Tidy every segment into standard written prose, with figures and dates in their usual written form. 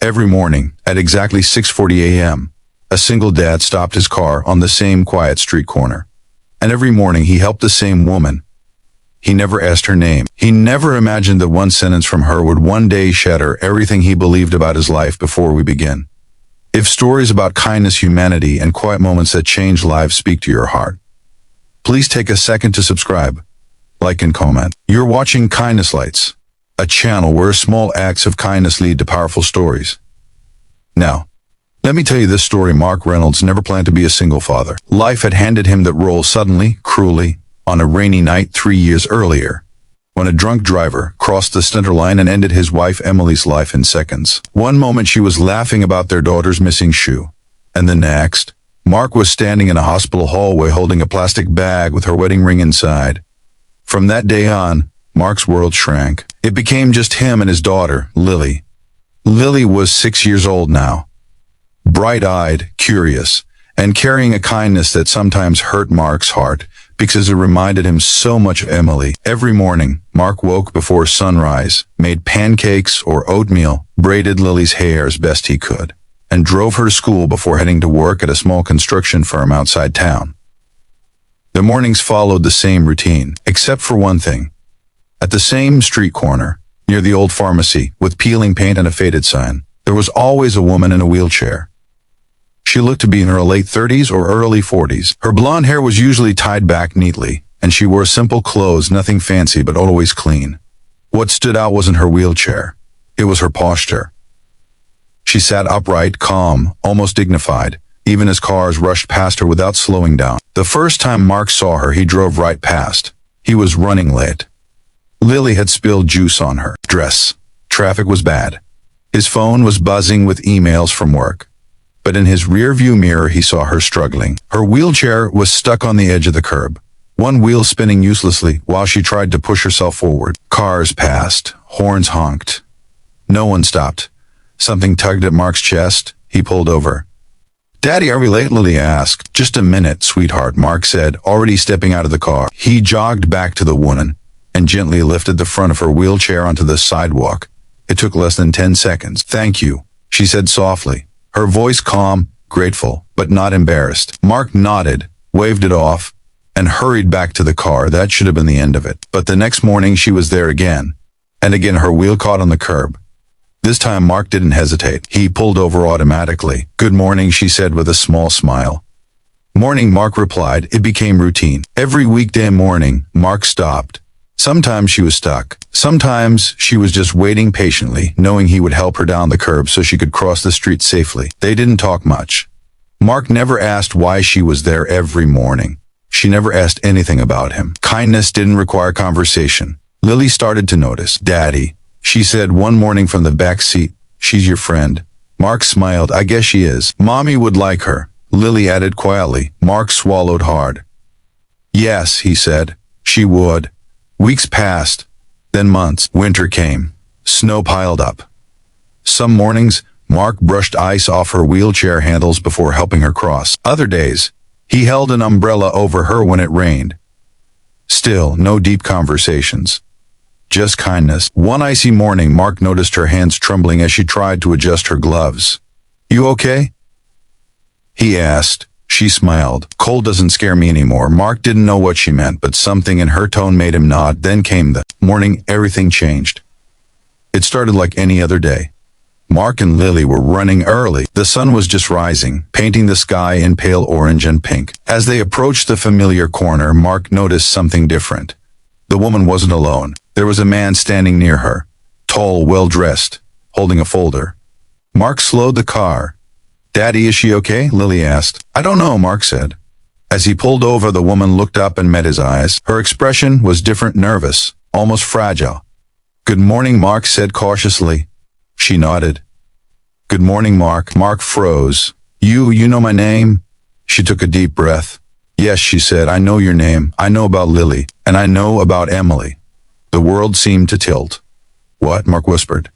Every morning, at exactly 6:40 a.m., a single dad stopped his car on the same quiet street corner. And every morning he helped the same woman. He never asked her name. He never imagined that one sentence from her would one day shatter everything he believed about his life before we begin. If stories about kindness, humanity, and quiet moments that change lives speak to your heart, please take a second to subscribe, like, and comment. You're watching Kindness Lights, a channel where small acts of kindness lead to powerful stories. Now, let me tell you this story. Mark Reynolds never planned to be a single father. Life had handed him that role suddenly, cruelly, on a rainy night 3 years earlier, when a drunk driver crossed the center line and ended his wife Emily's life in seconds. One moment she was laughing about their daughter's missing shoe, and the next, Mark was standing in a hospital hallway holding a plastic bag with her wedding ring inside. From that day on, Mark's world shrank. It became just him and his daughter, Lily. Lily was 6 years old now, bright-eyed, curious, and carrying a kindness that sometimes hurt Mark's heart because it reminded him so much of Emily. Every morning, Mark woke before sunrise, made pancakes or oatmeal, braided Lily's hair as best he could, and drove her to school before heading to work at a small construction firm outside town. The mornings followed the same routine, except for one thing. At the same street corner, near the old pharmacy, with peeling paint and a faded sign, there was always a woman in a wheelchair. She looked to be in her late 30s or early 40s. Her blonde hair was usually tied back neatly, and she wore simple clothes, nothing fancy but always clean. What stood out wasn't her wheelchair. It was her posture. She sat upright, calm, almost dignified, even as cars rushed past her without slowing down. The first time Mark saw her, he drove right past. He was running late. Lily had spilled juice on her dress. Traffic was bad. His phone was buzzing with emails from work. But in his rear-view mirror he saw her struggling. Her wheelchair was stuck on the edge of the curb, one wheel spinning uselessly while she tried to push herself forward. Cars passed, horns honked. No one stopped. Something tugged at Mark's chest. He pulled over. "Daddy, are we late?" Lily asked. "Just a minute, sweetheart," Mark said, already stepping out of the car. He jogged back to the woman and gently lifted the front of her wheelchair onto the sidewalk. It took less than 10 seconds. "Thank you," she said softly, her voice calm, grateful, but not embarrassed. Mark nodded, waved it off, and hurried back to the car. That should have been the end of it. But the next morning she was there again, and again her wheel caught on the curb. This time Mark didn't hesitate. He pulled over automatically. "Good morning," she said with a small smile. "Morning," Mark replied. It became routine. Every weekday morning, Mark stopped. Sometimes she was stuck. Sometimes she was just waiting patiently, knowing he would help her down the curb so she could cross the street safely. They didn't talk much. Mark never asked why she was there every morning. She never asked anything about him. Kindness didn't require conversation. Lily started to notice. "Daddy," she said one morning from the back seat, "she's your friend." Mark smiled. "I guess she is. Mommy would like her," Lily added quietly. Mark swallowed hard. "Yes," he said, "she would." Weeks passed, then months. Winter came. Snow piled up. Some mornings, Mark brushed ice off her wheelchair handles before helping her cross. Other days, he held an umbrella over her when it rained. Still, no deep conversations. Just kindness. One icy morning, Mark noticed her hands trembling as she tried to adjust her gloves. "You okay?" he asked. She smiled. "Cold doesn't scare me anymore." Mark didn't know what she meant, but something in her tone made him nod. Then came the morning. Everything changed. It started like any other day. Mark and Lily were running early. The sun was just rising, painting the sky in pale orange and pink. As they approached the familiar corner, Mark noticed something different. The woman wasn't alone. There was a man standing near her, tall, well-dressed, holding a folder. Mark slowed the car. "Daddy, is she okay?" Lily asked. "I don't know," Mark said. As he pulled over, the woman looked up and met his eyes. Her expression was different, nervous, almost fragile. "Good morning," Mark said cautiously. She nodded. "Good morning, Mark." Mark froze. You know my name?" She took a deep breath. "Yes," she said, "I know your name. I know about Lily, and I know about Emily." The world seemed to tilt. "What?" Mark whispered.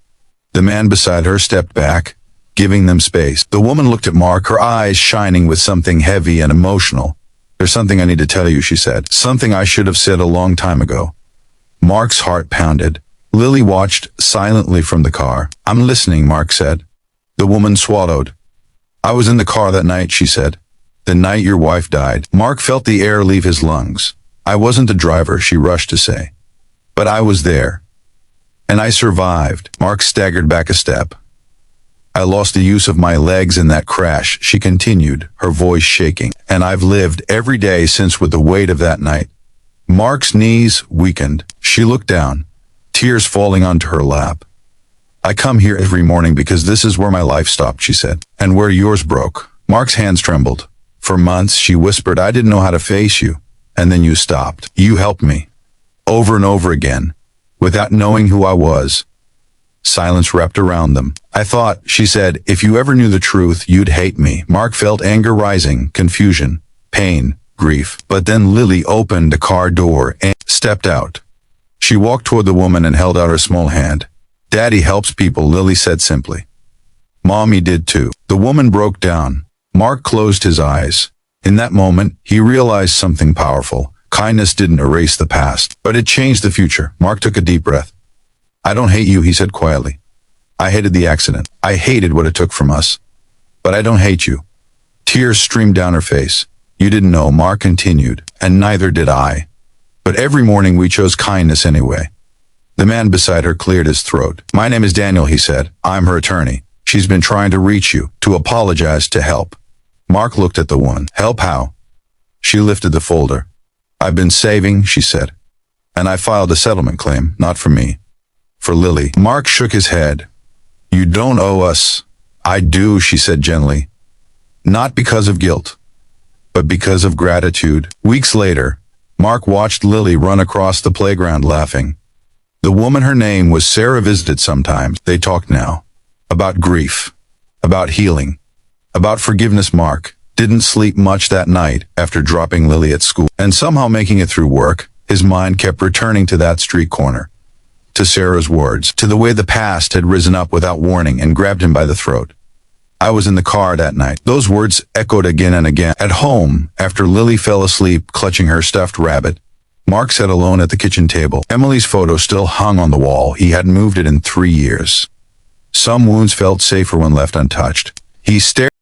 The man beside her stepped back, giving them space. The woman looked at Mark, her eyes shining with something heavy and emotional. "There's something I need to tell you," she said. "Something I should have said a long time ago." Mark's heart pounded. Lily watched silently from the car. "I'm listening," Mark said. The woman swallowed. I was in the car that night, she said. The night your wife died. Mark felt the air leave his lungs. I wasn't the driver, she rushed to say. But I was there. And I survived. Mark staggered back a step. I lost the use of my legs in that crash, she continued, her voice shaking. And I've lived every day since with the weight of that night. Mark's knees weakened. She looked down, tears falling onto her lap. I come here every morning because this is where my life stopped, she said. And where yours broke. Mark's hands trembled. For months, she whispered, I didn't know how to face you. And then you stopped. You helped me. Over and over again. Without knowing who I was. Silence wrapped around them. I thought, she said, if you ever knew the truth, you'd hate me. Mark felt anger rising, confusion, pain, grief. But then Lily opened the car door and stepped out. She walked toward the woman and held out her small hand. Daddy helps people, Lily said simply. Mommy did too. The woman broke down. Mark closed his eyes. In that moment, he realized something powerful. Kindness didn't erase the past, but it changed the future. Mark took a deep breath. I don't hate you, he said quietly. I hated the accident. I hated what it took from us. But I don't hate you. Tears streamed down her face. You didn't know, Mark continued, and neither did I. But every morning we chose kindness anyway. The man beside her cleared his throat. My name is Daniel, he said. I'm her attorney. She's been trying to reach you, to apologize, to help. Mark looked at the woman. Help how? She lifted the folder. I've been saving, she said. And I filed a settlement claim, not for me. For Lily. Mark shook his head. You don't owe us. I do, she said gently. Not because of guilt, but because of gratitude. Weeks later, Mark watched Lily run across the playground laughing. The woman, her name was Sarah, visited sometimes. They talked now. About grief. About healing. About forgiveness. Mark didn't sleep much that night after dropping Lily at school. And somehow making it through work, his mind kept returning to that street corner. To Sarah's words. To the way the past had risen up without warning and grabbed him by the throat. I was in the car that night. Those words echoed again and again. At home, after Lily fell asleep clutching her stuffed rabbit, Mark sat alone at the kitchen table. Emily's photo still hung on the wall. He hadn't moved it in 3 years. Some wounds felt safer when left untouched. He stared